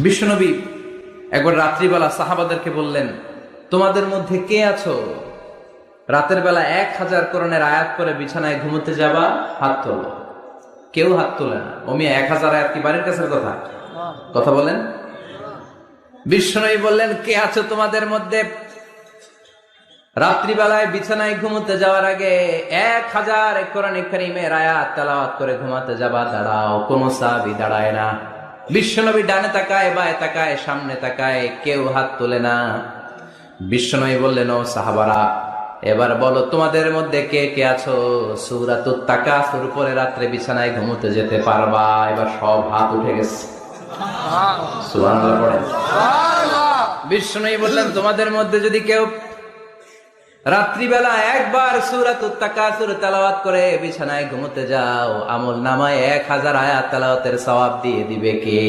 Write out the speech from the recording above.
বিশ্বনবী একবার রাত্রিবেলা সাহাবাদেরকে বললেন, তোমাদের মধ্যে কে আছো রাতের বেলা 1000 কোরআনের আয়াত করে বিছানায় ঘুমোতে যাবা? হাত তোলো। কেউ হাত তোলে না। ওমি 1000 আয়াত কি বাড়ির কাছের কথা? কথা বলেন। বিশ্বনবী বললেন, কে আছো তোমাদের মধ্যে রাত্রিবেলায় বিছানায় ঘুমোতে যাওয়ার আগে 1000 কোরআনে কারীমের আয়াত তেলাওয়াত করে ঘুমাতে যাবা? দাঁড়াও। কোন সাহাবী দাঁড়ায় না। বিশ্বনবী ডানে তাকায়, বায়ে তাকায়, সামনে তাকায়, কেউ হাত তোলে না। বিশ্বনবী বললেন, ও সাহাবারা, এবার বলো তোমাদের মধ্যে কে কে আছো সূরাতুত তাকাসুর পরে রাত্রে বিছানায় ঘুমোতে যেতে পারবা? এবার সব হাত উঠে গেছে। সুবহানাল্লাহ পড়েন। বিশ্বনবী বললেন, তোমাদের মধ্যে যদি কেউ রাত্রিবেলা একবার সূরাতুত তাকাসুর তেলাওয়াত করে বিছানায় ঘুমোতে যাও, আমল নামায় 1000 আয়াত তেলাওয়াতের সওয়াব দিয়ে দিবে কে?